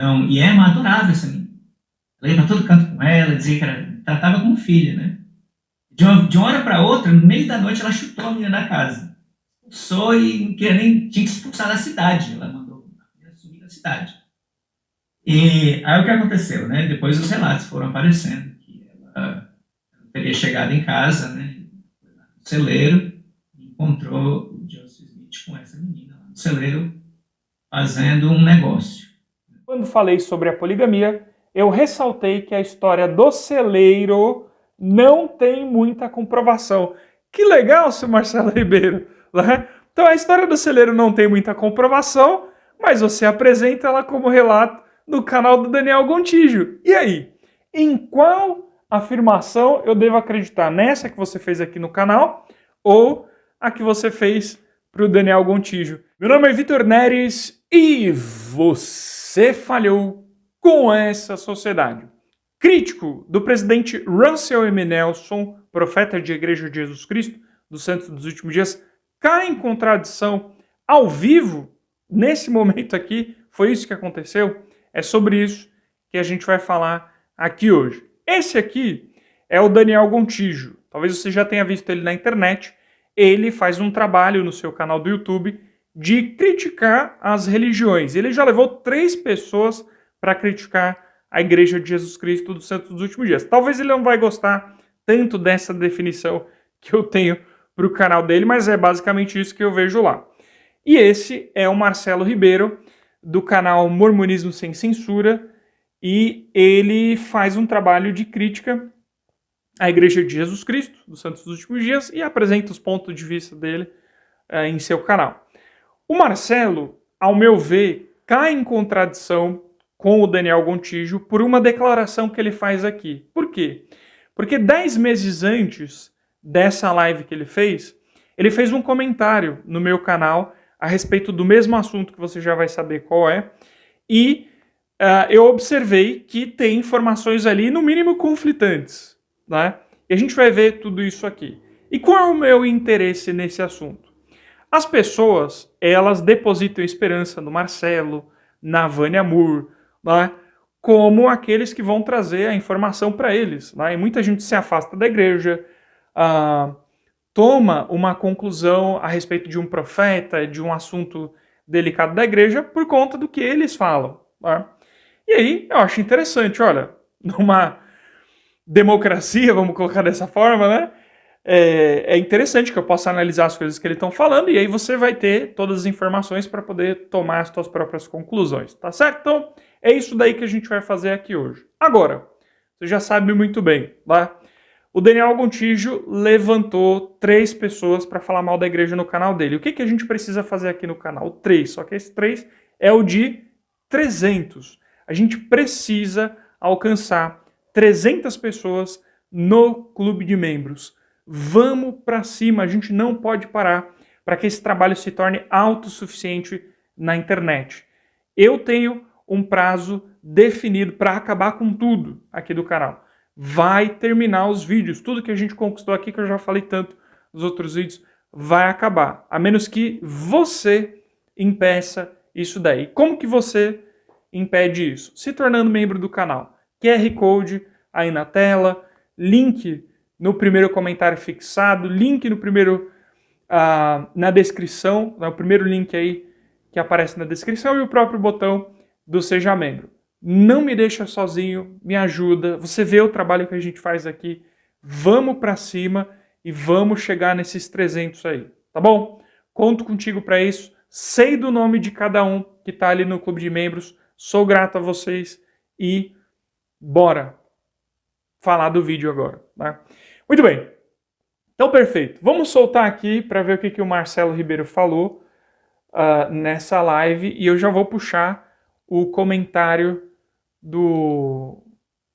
Então, e Emma adorava essa menina. Ela ia para todo canto com ela, dizia que tratava como filha, né? De uma hora para outra, no meio da noite, ela chutou a menina da casa. Expulsou e não queria nem, tinha que expulsar da cidade. Ela mandou a menina sumir da cidade. E aí o que aconteceu, né? Depois os relatos foram aparecendo que ela teria chegado em casa, né? No celeiro, e encontrou o Joseph Smith com essa menina lá no celeiro fazendo um negócio. Quando falei sobre a poligamia, eu ressaltei que a história do celeiro não tem muita comprovação. Que legal, seu Marcelo Ribeiro, né? Então a história do celeiro não tem muita comprovação, mas você apresenta ela como relato no canal do Daniel Gontijo. E aí? Em qual afirmação eu devo acreditar? Nessa que você fez aqui no canal ou a que você fez para o Daniel Gontijo? Meu nome é Vitor Neres e você falhou com essa sociedade. Crítico do presidente Russell M. Nelson, profeta de Igreja de Jesus Cristo, dos Santos dos Últimos Dias, cai em contradição ao vivo, nesse momento aqui, foi isso que aconteceu? É sobre isso que a gente vai falar aqui hoje. Esse aqui é o Daniel Gontijo. Talvez você já tenha visto ele na internet. Ele faz um trabalho no seu canal do YouTube de criticar as religiões. Ele já levou 3 pessoas para criticar a Igreja de Jesus Cristo dos Santos dos Últimos Dias. Talvez ele não vai gostar tanto dessa definição que eu tenho para o canal dele, mas é basicamente isso que eu vejo lá. E esse é o Marcelo Ribeiro, do canal Mormonismo Sem Censura, e ele faz um trabalho de crítica à Igreja de Jesus Cristo dos Santos dos Últimos Dias e apresenta os pontos de vista dele em seu canal. O Marcelo, ao meu ver, cai em contradição com o Daniel Gontijo por uma declaração que ele faz aqui. Por quê? Porque 10 meses antes dessa live que ele fez um comentário no meu canal a respeito do mesmo assunto que você já vai saber qual é, e eu observei que tem informações ali, no mínimo, conflitantes, né? E a gente vai ver tudo isso aqui. E qual é o meu interesse nesse assunto? As pessoas, elas depositam esperança no Marcelo, na Vânia Moore, né, como aqueles que vão trazer a informação para eles. Né? E muita gente se afasta da igreja, toma uma conclusão a respeito de um profeta, de um assunto delicado da igreja, por conta do que eles falam. Né? E aí, eu acho interessante, olha, numa democracia, vamos colocar dessa forma, né? É interessante que eu possa analisar as coisas que eles estão falando e aí você vai ter todas as informações para poder tomar as suas próprias conclusões, tá certo? Então, é isso daí que a gente vai fazer aqui hoje. Agora, você já sabe muito bem, tá? O Daniel Gontijo levantou 3 pessoas para falar mal da igreja no canal dele. O que a gente precisa fazer aqui no canal? 3, só que esse 3 é o de 300. A gente precisa alcançar 300 pessoas no clube de membros. Vamos para cima, a gente não pode parar para que esse trabalho se torne autossuficiente na internet. Eu tenho um prazo definido para acabar com tudo aqui do canal. Vai terminar os vídeos, tudo que a gente conquistou aqui, que eu já falei tanto nos outros vídeos, vai acabar, a menos que você impeça isso daí. Como que você impede isso? Se tornando membro do canal. QR Code aí na tela, link no primeiro comentário fixado, link no primeiro na descrição, o primeiro link aí que aparece na descrição e o próprio botão do Seja Membro. Não me deixa sozinho, me ajuda, você vê o trabalho que a gente faz aqui, vamos para cima e vamos chegar nesses 300 aí, tá bom? Conto contigo para isso, sei do nome de cada um que está ali no clube de membros, sou grato a vocês e bora falar do vídeo agora, tá? Muito bem, então perfeito. Vamos soltar aqui para ver o que o Marcelo Ribeiro falou nessa live e eu já vou puxar o comentário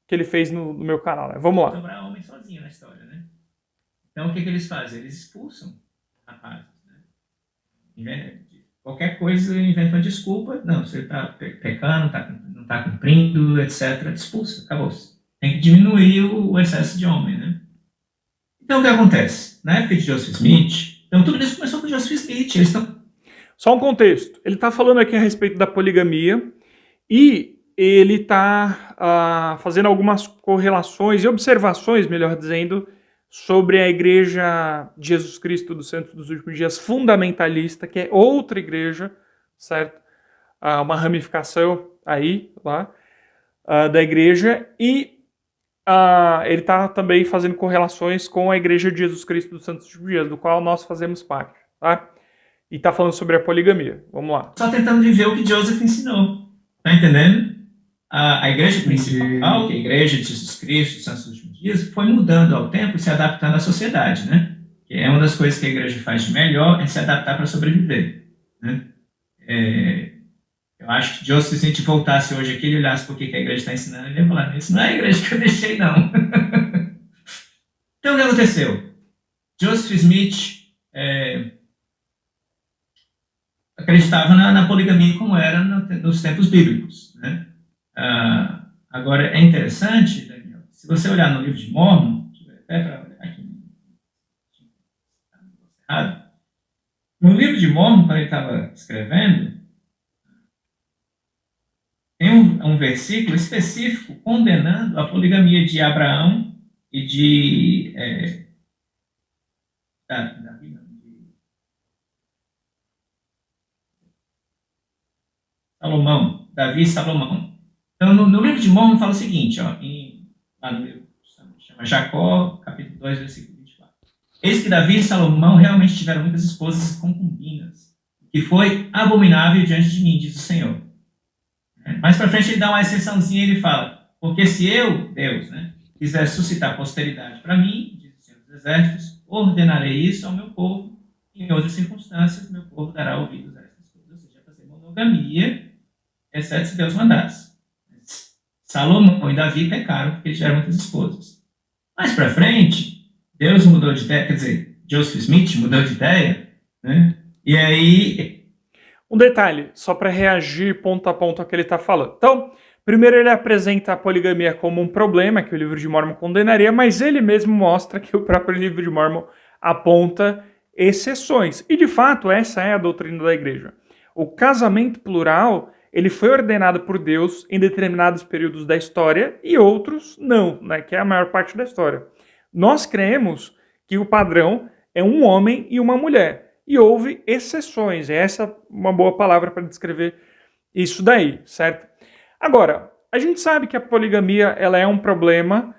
que ele fez no meu canal. Né? Vamos lá. Sobrar homem sozinho na história, né? Então o que eles fazem? Eles expulsam rapazes. Né? Qualquer coisa inventa uma desculpa. Não, você está pecando, não está cumprindo, etc. Expulsa, acabou. Tem que diminuir o excesso de homem, né? Então, o que acontece? Na época de Joseph Smith, então tudo isso começou com Joseph Smith. Eles estão... Só um contexto. Ele está falando aqui a respeito da poligamia e ele está fazendo algumas correlações e observações, melhor dizendo, sobre a Igreja de Jesus Cristo dos Santos dos Últimos Dias fundamentalista, que é outra igreja, certo? Uma ramificação aí, lá, da igreja, e ele está também fazendo correlações com a Igreja de Jesus Cristo dos Santos dos Últimos Dias, do qual nós fazemos parte, tá? E está falando sobre a poligamia. Vamos lá. Só tentando viver o que Joseph ensinou. Tá entendendo? A igreja principal, que é a Igreja de Jesus Cristo dos Santos dos Últimos Dias, foi mudando ao tempo e se adaptando à sociedade, né? Que é uma das coisas que a igreja faz de melhor, é se adaptar para sobreviver, né? Eu acho que Joseph, se a gente voltasse hoje aqui e olhasse por que a igreja está ensinando, ele ia falar, isso não é a igreja que eu deixei, não. Então, o que aconteceu? Joseph Smith acreditava na poligamia como era nos tempos bíblicos, né? Agora, é interessante, Daniel, se você olhar no livro de Mórmon, até para olhar aqui, no livro de Mórmon, quando ele estava escrevendo, tem um versículo específico condenando a poligamia de Abraão e de Salomão, Davi e Salomão. Então, no livro de Mórmon fala o seguinte, ó, lá no livro chama Jacó, capítulo 2, versículo 24. Eis que Davi e Salomão realmente tiveram muitas esposas concubinas, que foi abominável diante de mim, diz o Senhor. Mais para frente ele dá uma exceçãozinha e ele fala, porque se eu, Deus, né, quiser suscitar posteridade para mim, diz o Senhor dos Exércitos, ordenarei isso ao meu povo, e em outras circunstâncias meu povo dará ouvidos a essas coisas. Ou seja, fazer monogamia, exceto se Deus mandasse. Salomão e Davi pecaram porque eles tiveram muitas esposas. Mais para frente, Deus mudou de ideia, quer dizer, Joseph Smith mudou de ideia, né? E aí... Um detalhe, só para reagir ponto a ponto ao que ele está falando. Então, primeiro ele apresenta a poligamia como um problema que o livro de Mórmon condenaria, mas ele mesmo mostra que o próprio livro de Mórmon aponta exceções. E, de fato, essa é a doutrina da igreja. O casamento plural, ele foi ordenado por Deus em determinados períodos da história e outros não, né, que é a maior parte da história. Nós cremos que o padrão é um homem e uma mulher. E houve exceções, essa é uma boa palavra para descrever isso daí, certo? Agora, a gente sabe que a poligamia ela é um problema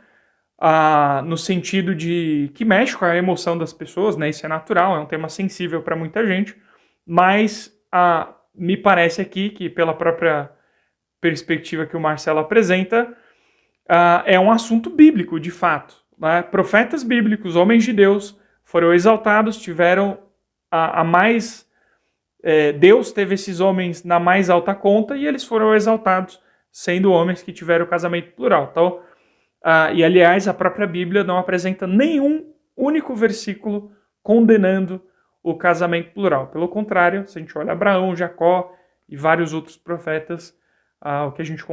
no sentido de que mexe com a emoção das pessoas, né? Isso é natural, é um tema sensível para muita gente, mas me parece aqui que pela própria perspectiva que o Marcelo apresenta, é um assunto bíblico, de fato. Né? Profetas bíblicos, homens de Deus, foram exaltados, tiveram Deus teve esses homens na mais alta conta e eles foram exaltados, sendo homens que tiveram o casamento plural. Então, e aliás, a própria Bíblia não apresenta nenhum único versículo condenando o casamento plural. Pelo contrário, se a gente olha Abraão, Jacó e vários outros profetas, o que a gente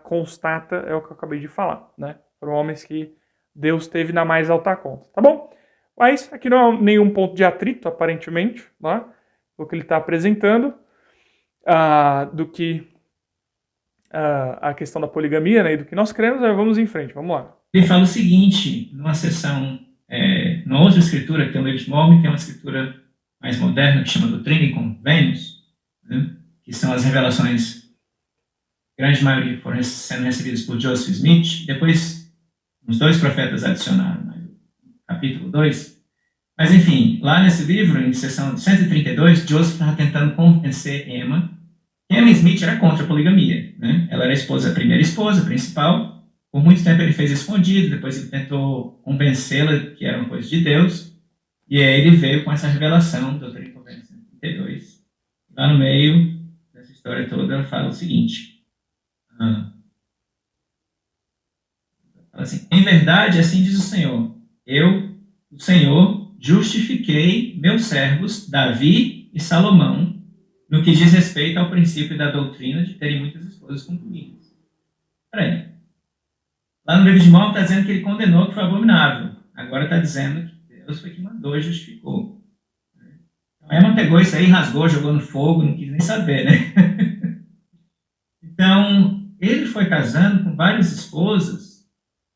constata é o que eu acabei de falar, né? Foram homens que Deus teve na mais alta conta, tá bom? Mas aqui não há nenhum ponto de atrito, aparentemente, né? O que ele está apresentando, do que a questão da poligamia, né, e do que nós cremos. Vamos em frente, vamos lá. Ele fala o seguinte, numa sessão, numa outra escritura, que tem o livro de Mórmon, tem uma escritura mais moderna, que chama Doutrina e Convênios, né, que são as revelações, a grande maioria foram sendo recebidas por Joseph Smith, depois uns 2 profetas adicionaram, né, capítulo 2. Mas, enfim, lá nesse livro, em sessão 132, Joseph estava tentando convencer Emma. Emma Smith era contra a poligamia, né? Ela era a primeira esposa principal. Por muito tempo ele fez escondido, depois ele tentou convencê-la que era uma coisa de Deus. E aí ele veio com essa revelação, Doutrina e Convênios 132. Lá no meio dessa história toda, ela fala o seguinte. Fala assim, em verdade, assim diz o Senhor, eu, o Senhor, justifiquei meus servos, Davi e Salomão, no que diz respeito ao princípio da doutrina de terem muitas esposas concubinas. Peraí. Lá no livro de Mórmon está dizendo que ele condenou, que foi abominável. Agora está dizendo que Deus foi que mandou e justificou. Então, Emma pegou isso aí, rasgou, jogou no fogo, não quis nem saber, né? Então, ele foi casando com várias esposas,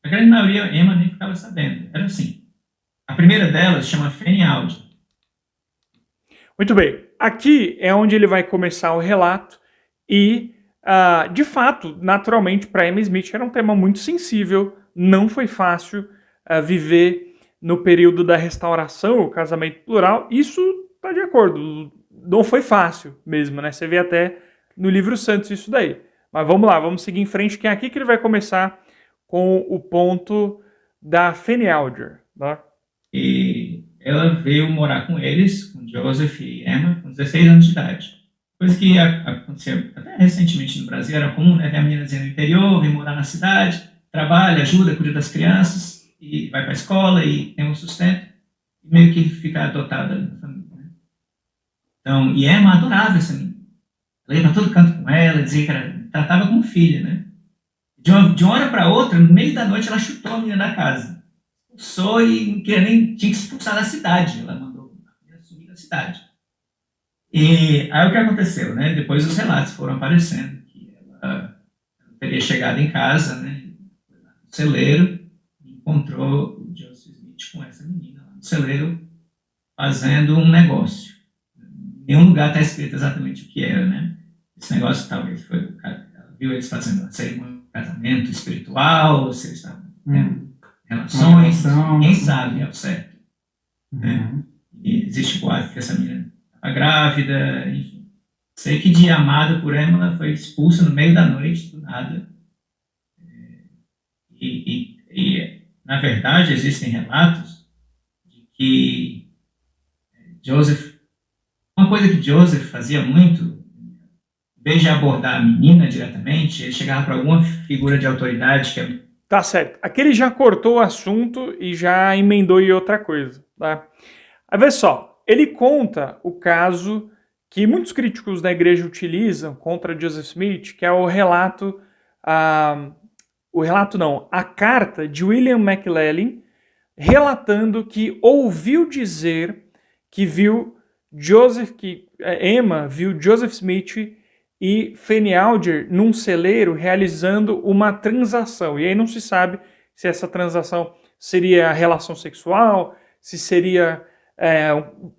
a grande maioria, Emma nem ficava sabendo. Era assim. A primeira delas chama Fanny Alden. Muito bem. Aqui é onde ele vai começar o relato e, de fato, naturalmente, para Emma Smith era um tema muito sensível, não foi fácil viver no período da restauração, o casamento plural. Isso está de acordo, não foi fácil mesmo, né? Você vê até no livro Santos isso daí. Mas vamos lá, vamos seguir em frente, que é aqui que ele vai começar com o ponto da Fanny Alger, tá? E ela veio morar com eles, com Joseph e Emma, com 16 anos de idade. Coisa que aconteceu até recentemente no Brasil, era comum, né? Ver a meninazinha no interior, vem morar na cidade, trabalha, ajuda, cuida das crianças, e vai para a escola e tem um sustento, e meio que fica adotada na família. Né? Então, e Emma adorava essa menina. Ela ia para todo canto com ela, dizia que tratava como filha, né? De uma hora para outra, no meio da noite, ela chutou a menina da casa. Expulsou e nem tinha que se expulsar da cidade. Ela mandou a menina sumir da cidade. E aí o que aconteceu, né? Depois os relatos foram aparecendo que ela teria chegado em casa, né? No celeiro, e encontrou o Joseph Smith com essa menina lá no celeiro fazendo um negócio. Em nenhum lugar está escrito exatamente o que era, né? Esse negócio talvez foi ela viu eles fazendo uma cerimônia de casamento espiritual, ou se eles estavam tendo relações, ninguém sabe ao certo. Né? E existe boato que essa menina estava grávida, enfim. Sei que de amada por Emma, ela foi expulsa no meio da noite, do nada. E na verdade, existem relatos de que Joseph, uma coisa que Joseph fazia muito, em vez de abordar a menina diretamente, ele chegava para alguma figura de autoridade que é... Tá certo. Aqui ele já cortou o assunto e já emendou em outra coisa, tá? Aí vê só, ele conta o caso que muitos críticos da igreja utilizam contra Joseph Smith, que é o relato, a carta de William McLellin, relatando que ouviu dizer que viu Emma viu Joseph Smith e Fanny Alger num celeiro realizando uma transação. E aí não se sabe se essa transação seria relação sexual, se seria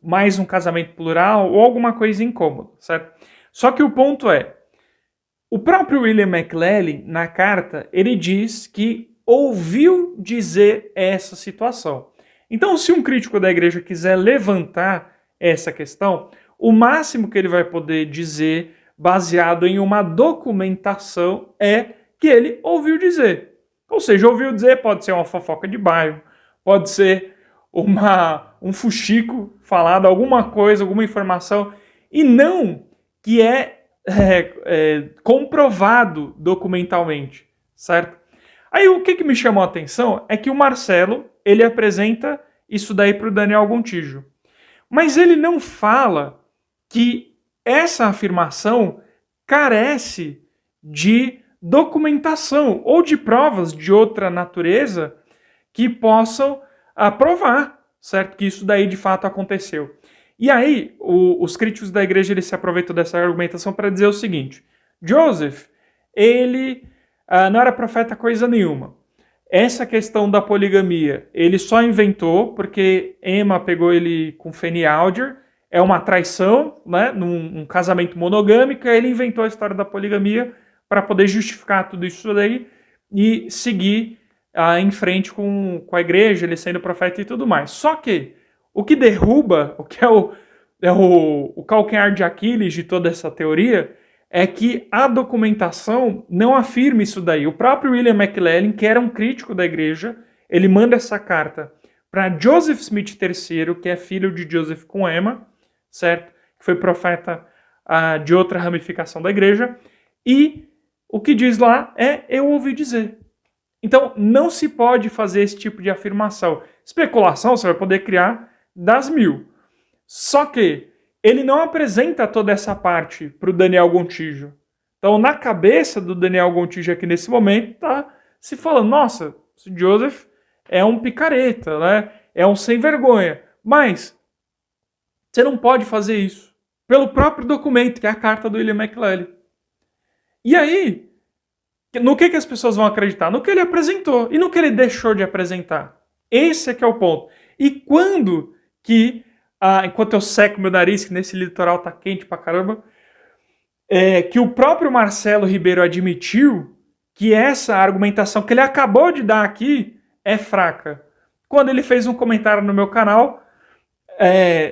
mais um casamento plural ou alguma coisa incômoda, certo? Só que o ponto é, o próprio William McLellin, na carta, ele diz que ouviu dizer essa situação. Então, se um crítico da igreja quiser levantar essa questão, o máximo que ele vai poder dizer, baseado em uma documentação, é que ele ouviu dizer. Ou seja, ouviu dizer pode ser uma fofoca de bairro, pode ser um fuxico falado, alguma coisa, alguma informação, e não que é comprovado documentalmente, certo? Aí o que me chamou a atenção é que o Marcelo, ele apresenta isso daí para o Daniel Gontijo. Mas ele não fala que essa afirmação carece de documentação ou de provas de outra natureza que possam provar, certo? Que isso daí de fato aconteceu. E aí, os críticos da igreja eles se aproveitam dessa argumentação para dizer o seguinte: Joseph, ele não era profeta coisa nenhuma. Essa questão da poligamia, ele só inventou porque Emma pegou ele com Fanny Alger, é uma traição, né, num casamento monogâmico, ele inventou a história da poligamia para poder justificar tudo isso daí e seguir em frente com a igreja, ele sendo profeta e tudo mais. Só que o que derruba, o que é o calcanhar de Aquiles de toda essa teoria, é que a documentação não afirma isso daí. O próprio William McLellin, que era um crítico da igreja, ele manda essa carta para Joseph Smith III, que é filho de Joseph com Emma, certo? Que foi profeta de outra ramificação da igreja, e o que diz lá é eu ouvi dizer. Então, não se pode fazer esse tipo de afirmação. Especulação você vai poder criar das mil. Só que ele não apresenta toda essa parte para o Daniel Gontijo. Então, na cabeça do Daniel Gontijo aqui nesse momento, está se falando, nossa, esse Joseph é um picareta, né? É um sem vergonha. Mas você não pode fazer isso pelo próprio documento, que é a carta do William McLellin. E aí, No que as pessoas vão acreditar? No que ele apresentou e no que ele deixou de apresentar. Esse é que é o ponto. E quando que, enquanto eu seco meu nariz, que nesse litoral tá quente pra caramba, que o próprio Marcelo Ribeiro admitiu que essa argumentação que ele acabou de dar aqui é fraca. Quando ele fez um comentário no meu canal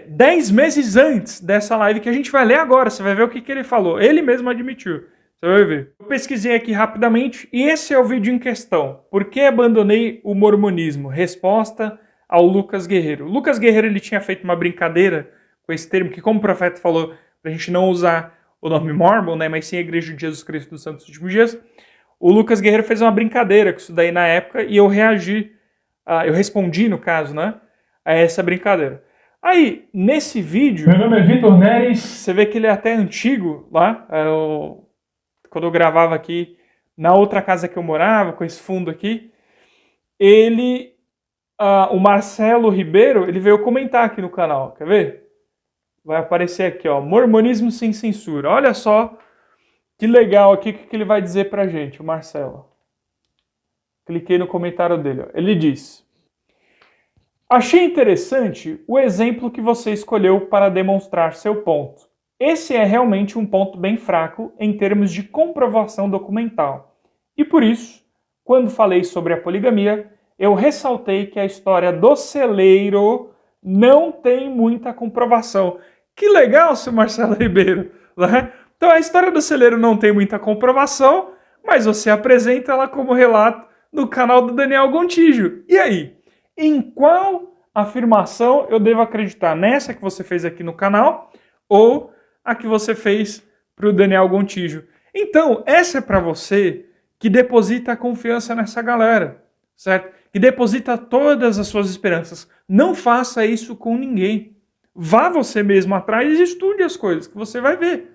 10 meses antes dessa live que a gente vai ler agora, você vai ver o que ele falou. Ele mesmo admitiu. Você vai ver. Eu pesquisei aqui rapidamente e esse é o vídeo em questão. Por que abandonei o mormonismo? Resposta ao Lucas Guerreiro. O Lucas Guerreiro ele tinha feito uma brincadeira com esse termo, que como o profeta falou, pra gente não usar o nome Mormon, né, mas sim a Igreja de Jesus Cristo dos Santos Últimos Dias. O Lucas Guerreiro fez uma brincadeira com isso daí na época e eu reagi, eu respondi no caso, né, a essa brincadeira. Aí, nesse vídeo... Meu nome é Vitor Neres. Você vê que ele é até antigo lá, quando eu gravava aqui na outra casa que eu morava, com esse fundo aqui, o Marcelo Ribeiro, ele veio comentar aqui no canal, quer ver? Vai aparecer aqui, ó, Mormonismo sem censura. Olha só que legal aqui o que ele vai dizer pra gente, o Marcelo. Cliquei no comentário dele, ó. Ele diz: achei interessante o exemplo que você escolheu para demonstrar seu ponto. Esse é realmente um ponto bem fraco em termos de comprovação documental. E por isso, quando falei sobre a poligamia, eu ressaltei que a história do celeiro não tem muita comprovação. Que legal, seu Marcelo Ribeiro, né? Então a história do celeiro não tem muita comprovação, mas você apresenta ela como relato no canal do Daniel Gontijo. E aí? Em qual afirmação eu devo acreditar? Nessa que você fez aqui no canal ou a que você fez para o Daniel Gontijo? Então, essa é para você que deposita a confiança nessa galera, certo? Que deposita todas as suas esperanças. Não faça isso com ninguém. Vá você mesmo atrás e estude as coisas, que você vai ver.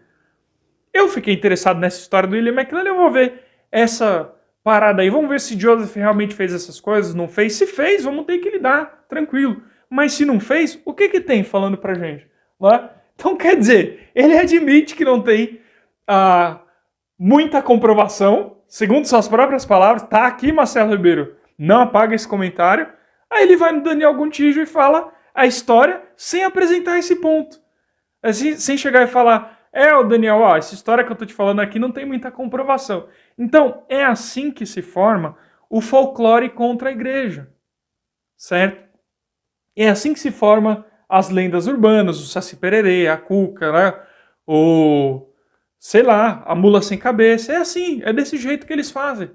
Eu fiquei interessado nessa história do William McLaren, eu vou ver essa parada aí. Vamos ver se Joseph realmente fez essas coisas, não fez. Se fez, vamos ter que lidar, tranquilo. Mas se não fez, o que tem falando pra gente? Né? Então, quer dizer, ele admite que não tem muita comprovação, segundo suas próprias palavras. Tá aqui, Marcelo Ribeiro, não apaga esse comentário. Aí ele vai no Daniel Gontijo e fala a história sem apresentar esse ponto. Assim, sem chegar e falar, o Daniel, essa história que eu tô te falando aqui não tem muita comprovação. Então, é assim que se forma o folclore contra a igreja, certo? É assim que se forma as lendas urbanas, o Saci Pererê, a Cuca, né? Sei lá, a mula sem cabeça. É assim, é desse jeito que eles fazem.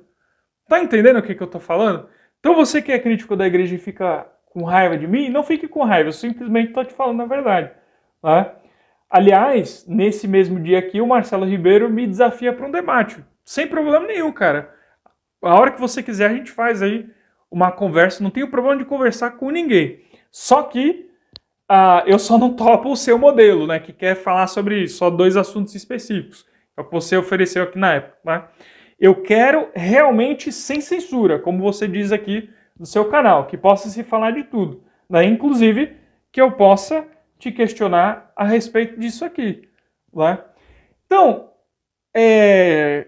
Tá entendendo o que eu tô falando? Então você que é crítico da igreja e fica com raiva de mim, não fique com raiva, eu simplesmente tô te falando a verdade, né? Aliás, nesse mesmo dia aqui, o Marcelo Ribeiro me desafia para um debate. Sem problema nenhum, cara. A hora que você quiser, a gente faz aí uma conversa. Não tenho problema de conversar com ninguém. Só que eu só não topo o seu modelo, né? Que quer falar sobre só 2 assuntos específicos. É o que você ofereceu aqui na época, né? Eu quero realmente sem censura, como você diz aqui no seu canal, que possa se falar de tudo, né? Inclusive que eu possa te questionar a respeito disso aqui, né? Então,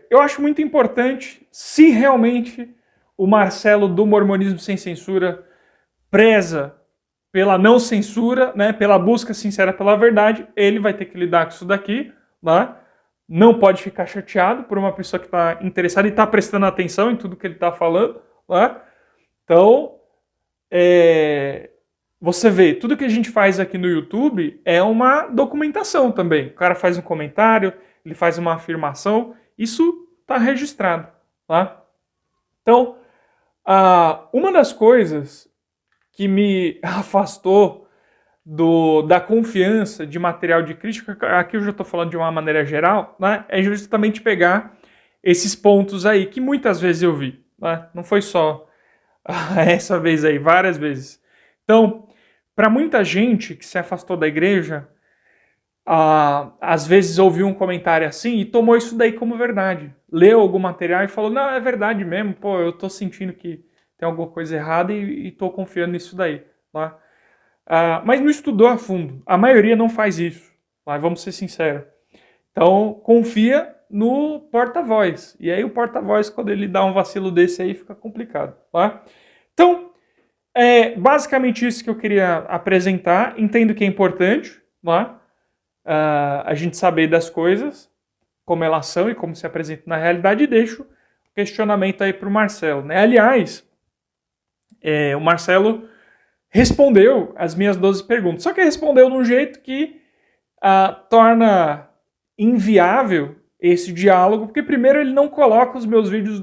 eu acho muito importante, se realmente o Marcelo do Mormonismo Sem Censura preza pela não censura, né, pela busca sincera pela verdade, ele vai ter que lidar com isso daqui, né? Não pode ficar chateado por uma pessoa que está interessada e está prestando atenção em tudo que ele está falando, né? Então, você vê, tudo que a gente faz aqui no YouTube é uma documentação também. O cara faz um comentário, ele faz uma afirmação, isso está registrado, tá? Então, uma das coisas que me afastou da confiança de material de crítica, aqui eu já estou falando de uma maneira geral, né, é justamente pegar esses pontos aí, que muitas vezes eu vi, né? Não foi só essa vez aí, várias vezes. Então, para muita gente que se afastou da igreja, às vezes ouviu um comentário assim e tomou isso daí como verdade. Leu algum material e falou, não, é verdade mesmo, pô, eu tô sentindo que tem alguma coisa errada e tô confiando nisso daí. Tá? Mas não estudou a fundo. A maioria não faz isso. Tá? Vamos ser sinceros. Então, confia no porta-voz. E aí o porta-voz, quando ele dá um vacilo desse aí, fica complicado. Tá? Então, é basicamente isso que eu queria apresentar. Entendo que é importante, tá? A gente saber das coisas, como elas são e como se apresentam na realidade, e deixo o questionamento aí para o Marcelo. Né? Aliás, o Marcelo respondeu as minhas 12 perguntas, só que respondeu de um jeito que torna inviável esse diálogo, porque primeiro ele não coloca os meus vídeos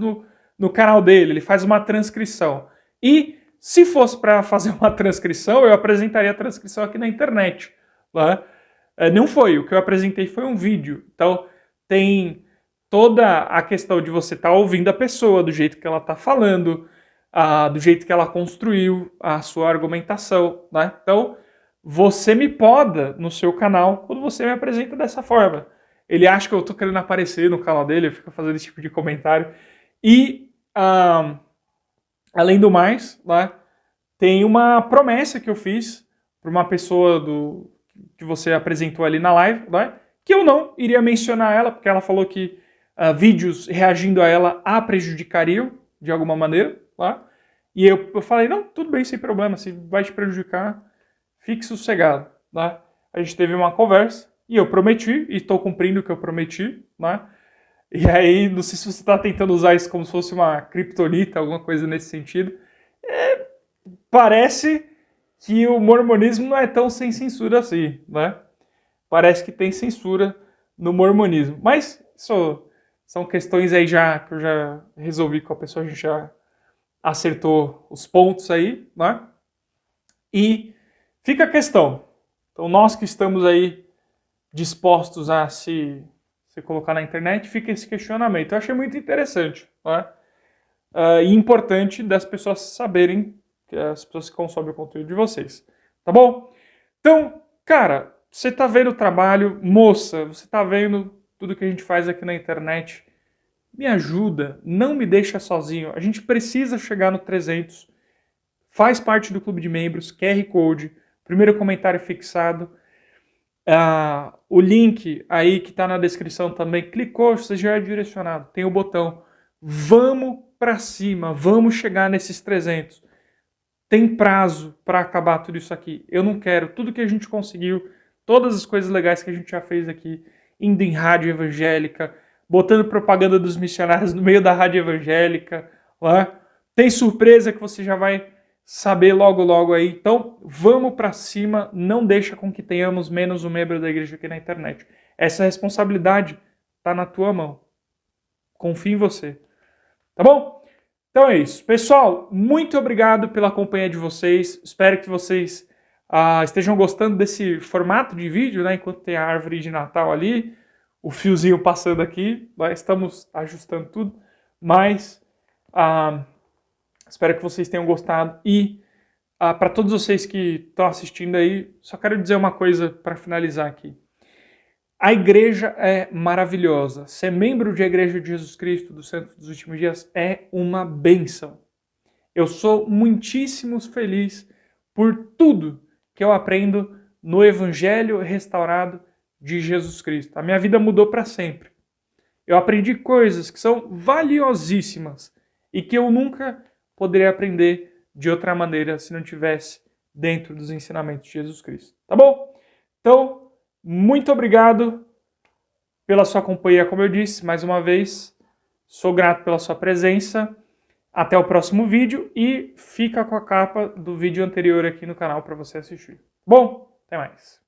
no canal dele, ele faz uma transcrição. E se fosse para fazer uma transcrição, eu apresentaria a transcrição aqui na internet. Tá? Não foi, o que eu apresentei foi um vídeo. Então tem toda a questão de você estar ouvindo a pessoa, do jeito que ela está falando, do jeito que ela construiu a sua argumentação. Né? Então você me poda no seu canal quando você me apresenta dessa forma. Ele acha que eu estou querendo aparecer no canal dele, fica fazendo esse tipo de comentário. E, além do mais, né, tem uma promessa que eu fiz para uma pessoa que você apresentou ali na live, né, que eu não iria mencionar ela, porque ela falou que vídeos reagindo a ela a prejudicariam de alguma maneira. Tá? E eu falei, não, tudo bem, sem problema, se vai te prejudicar, fique sossegado. Né? A gente teve uma conversa e eu prometi, e estou cumprindo o que eu prometi. Né? E aí, não sei se você está tentando usar isso como se fosse uma criptonita, alguma coisa nesse sentido. Parece que o mormonismo não é tão sem censura assim. Né? Parece que tem censura no mormonismo. Mas isso são questões aí que eu já resolvi com a pessoa, a gente já acertou os pontos aí. Né? E fica a questão. Então, nós que estamos aí dispostos a se colocar na internet, fica esse questionamento. Eu achei muito interessante. Né? E importante das pessoas saberem, que as pessoas que consomem o conteúdo de vocês. Tá bom? Então, cara, você tá vendo o trabalho, moça, você tá vendo tudo que a gente faz aqui na internet. Me ajuda, não me deixa sozinho. A gente precisa chegar no 300. Faz parte do clube de membros, QR Code, primeiro comentário fixado. O link aí que está na descrição também, clicou, você já é direcionado. Tem o botão. Vamos para cima, vamos chegar nesses 300. Tem prazo para acabar tudo isso aqui. Eu não quero. Tudo que a gente conseguiu, todas as coisas legais que a gente já fez aqui, indo em rádio evangélica, botando propaganda dos missionários no meio da rádio evangélica. Lá. Tem surpresa que você já vai saber logo aí. Então, vamos para cima, não deixa com que tenhamos menos um membro da igreja aqui na internet. Essa responsabilidade está na tua mão. Confio em você. Tá bom? Então é isso. Pessoal, muito obrigado pela companhia de vocês. Espero que vocês estejam gostando desse formato de vídeo, né? Enquanto tem a árvore de Natal ali, o fiozinho passando aqui. Estamos ajustando tudo. Mas espero que vocês tenham gostado. E para todos vocês que estão assistindo aí, só quero dizer uma coisa para finalizar aqui. A igreja é maravilhosa. Ser membro da Igreja de Jesus Cristo dos Santos dos Últimos Dias é uma bênção. Eu sou muitíssimo feliz por tudo que eu aprendo no Evangelho restaurado de Jesus Cristo. A minha vida mudou para sempre. Eu aprendi coisas que são valiosíssimas e que eu nunca poderia aprender de outra maneira se não tivesse dentro dos ensinamentos de Jesus Cristo. Tá bom? Então, muito obrigado pela sua companhia, como eu disse, mais uma vez. Sou grato pela sua presença. Até o próximo vídeo e fica com a capa do vídeo anterior aqui no canal para você assistir. Bom, até mais.